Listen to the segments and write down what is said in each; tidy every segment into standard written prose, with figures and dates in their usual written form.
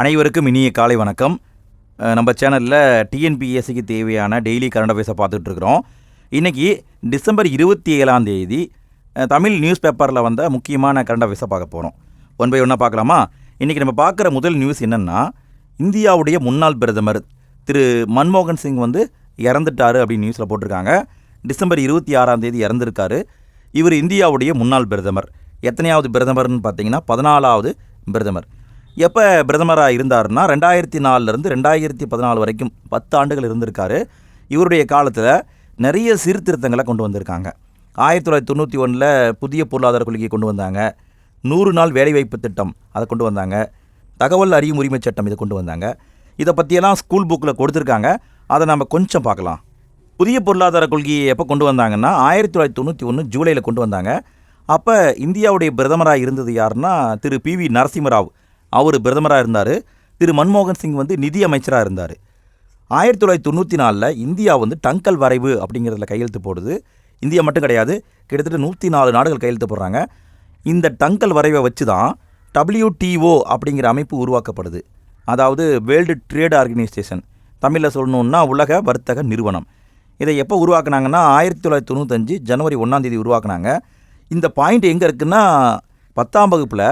அனைவருக்கும் இனிய காலை வணக்கம். நம்ம சேனலில் டிஎன்பிஎஸ்சிக்கு தேவையான டெய்லி கரண்ட் அஃபேர்ஸை பார்த்துட்ருக்குறோம். இன்றைக்கி டிசம்பர் 27 தமிழ் நியூஸ் பேப்பரில் வந்த முக்கியமான கரண்ட் அஃபேர்ஸை பார்க்க போகிறோம். ஒன் பை ஒன்னாக பார்க்கலாமா? இன்றைக்கி நம்ம பார்க்குற முதல் நியூஸ் என்னென்னா, இந்தியாவுடைய முன்னாள் பிரதமர் திரு மன்மோகன் சிங் இறந்துட்டார் அப்படின்னு நியூஸில் போட்டிருக்காங்க. டிசம்பர் 26 இறந்துருக்காரு. இவர் இந்தியாவுடைய முன்னாள் பிரதமர். எத்தனையாவது பிரதமர்னு பார்த்தீங்கன்னா 14வது பிரதமர். எப்போ பிரதமராக இருந்தாருன்னா 2004 2014 வரைக்கும் 10 ஆண்டுகள் இருந்திருக்காரு. இவருடைய காலத்தில் நிறைய சீர்திருத்தங்களை கொண்டு வந்திருக்காங்க. 1991 புதிய பொருளாதார கொள்கையை கொண்டு வந்தாங்க. 100 நாள் வேலைவாய்ப்பு திட்டம் அதை கொண்டு வந்தாங்க. தகவல் அறியும் உரிமை சட்டம் இதை கொண்டு வந்தாங்க. இதை பற்றியெல்லாம் ஸ்கூல் புக்கில் கொடுத்துருக்காங்க. அதை நம்ம கொஞ்சம் பார்க்கலாம். புதிய பொருளாதார கொள்கையை எப்போ கொண்டு வந்தாங்கன்னா 1991 ஜூலையில் கொண்டு வந்தாங்க. அப்போ இந்தியாவுடைய பிரதமராக இருந்தது யாருன்னா திரு PV நரசிம்மராவ். அவர் பிரதமராக இருந்தார். திரு மன்மோகன் சிங் நிதி அமைச்சராக இருந்தார். 1994 இந்தியா டங்கல் வரைவு அப்படிங்கிறதுல கையெழுத்து போடுது. இந்தியா மட்டும் கிடையாது, கிட்டத்தட்ட 104 நாடுகள் கையெழுத்து போடுறாங்க. இந்த டங்கல் வரைவை வச்சு தான் WTO அப்படிங்கிற அமைப்பு உருவாக்கப்படுது. அதாவது வேர்ல்டு ட்ரேட் ஆர்கனைசேஷன், தமிழில் சொல்லணுன்னா உலக வர்த்தக நிறுவனம். இதை எப்போ உருவாக்குனாங்கன்னா 1995 ஜனவரி 1 உருவாக்குனாங்க. இந்த பாயிண்ட் எங்கே இருக்குன்னா 10ஆம் வகுப்பில்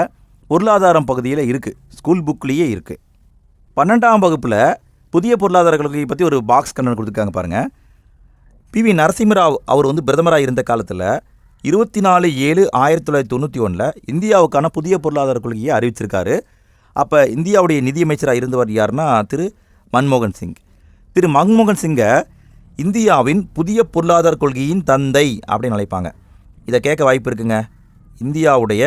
பொருளாதாரம் பகுதியில் இருக்குது, ஸ்கூல் புக்லேயே இருக்குது. 12ஆம் வகுப்பில் புதிய பொருளாதார கொள்கையை பற்றி ஒரு பாக்ஸ் கண்ணன் கொடுத்துருக்காங்க பாருங்கள். PV நரசிம்மராவ் அவர் பிரதமராக இருந்த காலத்தில் 24/7/1991 இந்தியாவுக்கான புதிய பொருளாதார கொள்கையை அறிவிச்சிருக்காரு. அப்போ இந்தியாவுடைய நிதியமைச்சராக இருந்தவர் யாருன்னா திரு மன்மோகன் சிங். திரு மன்மோகன் சிங்கை இந்தியாவின் புதிய பொருளாதார கொள்கையின் தந்தை அப்படின்னு அழைப்பாங்க. இதை கேட்க வாய்ப்பு இருக்குங்க. இந்தியாவுடைய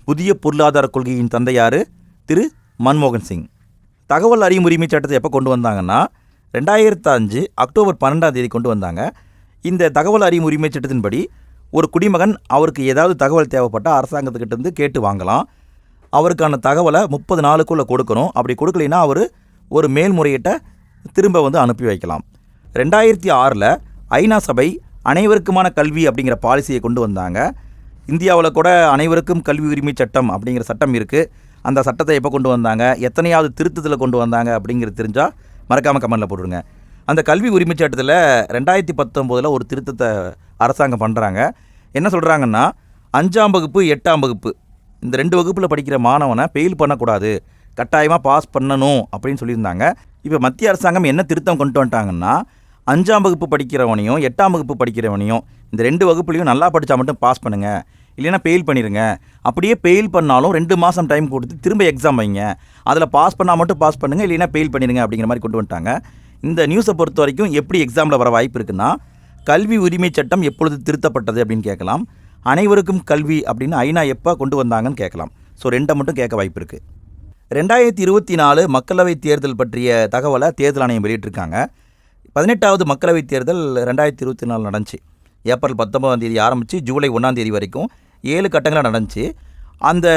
புதிய பொருளாதார கொள்கையின் தந்தை யார்? திரு மன்மோகன் சிங். தகவல் அறியும் உரிமை சட்டத்தை எப்போ கொண்டு வந்தாங்கன்னா 2005 அக்டோபர் 12 கொண்டு வந்தாங்க. இந்த தகவல் அறியும் உரிமை சட்டத்தின்படி ஒரு குடிமகன் அவருக்கு ஏதாவது தகவல் தேவைப்பட்டால் அரசாங்கத்துக்கிட்டேருந்து கேட்டு வாங்கலாம். அவருக்கான தகவலை 30 நாளுக்குள்ளே கொடுக்கணும். அப்படி கொடுக்கலைன்னா அவர் ஒரு மேல்முறையீட்டை திரும்ப அனுப்பி வைக்கலாம். 2006 ஐநா சபை அனைவருக்குமான கல்வி அப்படிங்கிற பாலிசியை கொண்டு வந்தாங்க. இந்தியாவில் கூட அனைவருக்கும் கல்வி உரிமை சட்டம் அப்படிங்கிற சட்டம் இருக்குது. அந்த சட்டத்தை எப்போ கொண்டு வந்தாங்க, எத்தனையாவது திருத்தத்தில் கொண்டு வந்தாங்க அப்படிங்கிறது தெரிஞ்சால் மறக்காமல் கமெண்டில் போட்டுருங்க. அந்த கல்வி உரிமை சட்டத்தில் 2019 ஒரு திருத்தத்தை அரசாங்கம் பண்ணுறாங்க. என்ன சொல்கிறாங்கன்னா 5ஆம் வகுப்பு 8ஆம் வகுப்பு இந்த 2 வகுப்பில் படிக்கிற மாணவனை ஃபெயில் பண்ணக்கூடாது, கட்டாயமாக பாஸ் பண்ணணும் அப்படின்னு சொல்லியிருந்தாங்க. இப்போ மத்திய அரசாங்கம் என்ன திருத்தம் கொண்டு வந்துட்டாங்கன்னா 5ஆம் வகுப்பு படிக்கிறவனையும் 8ஆம் வகுப்பு படிக்கிறவனையும் இந்த 2 வகுப்புலையும் நல்லா படித்தா மட்டும் பாஸ் பண்ணுங்கள், இல்லைன்னா ஃபெயில் பண்ணிடுங்க. அப்படியே ஃபெயில் பண்ணாலும் 2 மாதம் டைம் கொடுத்து திரும்ப எக்ஸாம் வைங்க, அதில் பாஸ் பண்ணால் மட்டும் பாஸ் பண்ணுங்கள், இல்லைன்னா ஃபெயில் பண்ணிடுங்க அப்படிங்கிற மாதிரி கொண்டு வந்துட்டாங்க. இந்த நியூஸை பொறுத்த வரைக்கும் எப்படி எக்ஸாமில் வர வாய்ப்பு இருக்குன்னா, கல்வி உரிமை சட்டம் எப்பொழுது திருத்தப்பட்டது அப்படின்னு கேட்கலாம். அனைவருக்கும் கல்வி அப்படின்னு ஐநா எப்போ கொண்டு வந்தாங்கன்னு கேட்கலாம். ஸோ 2 மட்டும் கேட்க வாய்ப்பு இருக்குது. 2024 மக்களவைத் தேர்தல் பற்றிய தகவலை தேர்தல் ஆணையம் வெளியிட்டிருக்காங்க. 18வது மக்களவைத் தேர்தல் 2024 நடந்துச்சு. ஏப்ரல் 19 ஆரம்பித்து ஜூலை 1 வரைக்கும் 7 கட்டங்களாக நடந்துச்சு. அந்த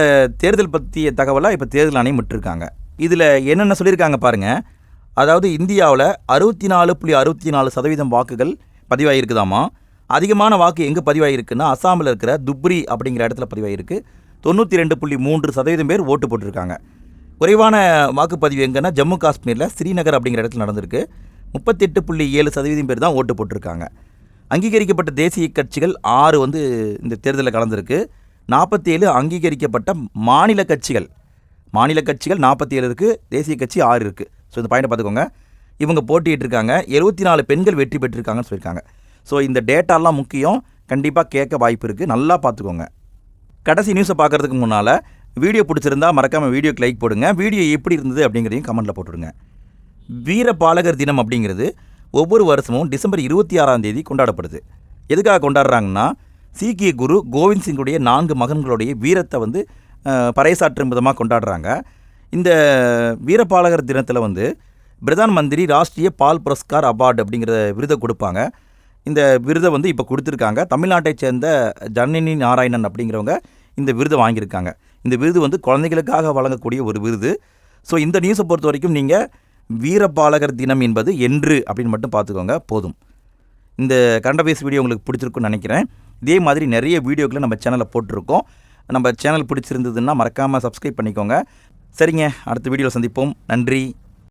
தேர்தல் பற்றிய தகவலை இப்போ தேர்தல் ஆணையம் விட்டுருக்காங்க. இதில் என்னென்ன சொல்லியிருக்காங்க பாருங்கள். அதாவது இந்தியாவில் 64.64% வாக்குகள் பதிவாகிருக்குதாமா. அதிகமான வாக்கு எங்கே பதிவாகிருக்குன்னா அசாமில் இருக்கிற துப்ரி அப்படிங்கிற இடத்துல பதிவாகிருக்கு. 92.3% பேர் ஓட்டு போட்டிருக்காங்க. குறைவான வாக்குப்பதிவு எங்கன்னா ஜம்மு காஷ்மீரில் ஸ்ரீநகர் அப்படிங்கிற இடத்துல நடந்திருக்கு. 38.7% பேர் தான் ஓட்டு போட்டிருக்காங்க. அங்கீகரிக்கப்பட்ட தேசிய கட்சிகள் 6 இந்த தேர்தலில் கலந்துருக்கு. 47 அங்கீகரிக்கப்பட்ட மாநில கட்சிகள் 47 இருக்குது, தேசிய கட்சி 6 இருக்குது. ஸோ இந்த பாயிண்டை பார்த்துக்கோங்க. இவங்க போட்டிட்டு இருக்காங்க. 74 பெண்கள் வெற்றி பெற்றிருக்காங்கன்னு சொல்லியிருக்காங்க. ஸோ இந்த டேட்டாலாம் முக்கியம், கண்டிப்பாக கேட்க வாய்ப்பு இருக்குது, நல்லா பார்த்துக்கோங்க. கடைசி நியூஸை பார்க்குறதுக்கு முன்னால் வீடியோ பிடிச்சிருந்தா மறக்காமல் வீடியோக்கு லைக் போடுங்க. வீடியோ எப்படி இருந்தது அப்படிங்கிறதையும் கமெண்ட்டில் போட்டுடுங்க. வீரபாலகர் தினம் அப்படிங்கிறது ஒவ்வொரு வருஷமும் டிசம்பர் 26 கொண்டாடப்படுது. எதுக்காக கொண்டாடுறாங்கன்னா, சீக்கிய குரு கோவிந்த் சிங்குடைய 4 மகன்களுடைய வீரத்தை பறைசாற்றும் விதமாக கொண்டாடுறாங்க. இந்த வீரபாலகர் தினத்தில் பிரதான் மந்திரி ராஷ்ட்ரிய பால் புரஸ்கார் அவார்டு அப்படிங்கிற விருதை கொடுப்பாங்க. இந்த விருதை இப்போ கொடுத்துருக்காங்க. தமிழ்நாட்டை சேர்ந்த ஜனனி நாராயணன் அப்படிங்கிறவங்க இந்த விருதை வாங்கியிருக்காங்க. இந்த விருது குழந்தைகளுக்காக வழங்கக்கூடிய ஒரு விருது. ஸோ இந்த நியூஸை பொறுத்த வரைக்கும் நீங்கள் வீரபாலகர் தினம் என்பது என்று அப்படின்னு மட்டும் பார்த்துக்கோங்க போதும். இந்த கரண்ட் அஃபேர்ஸ் வீடியோ உங்களுக்கு பிடிச்சிருக்குன்னு நினைக்கிறேன். இதே மாதிரி நிறைய வீடியோக்களை நம்ம சேனலில் போட்டிருக்கோம். நம்ம சேனல் பிடிச்சிருந்ததுன்னா மறக்காமல் சப்ஸ்கிரைப் பண்ணிக்கோங்க. சரிங்க, அடுத்த வீடியோவில் சந்திப்போம். நன்றி.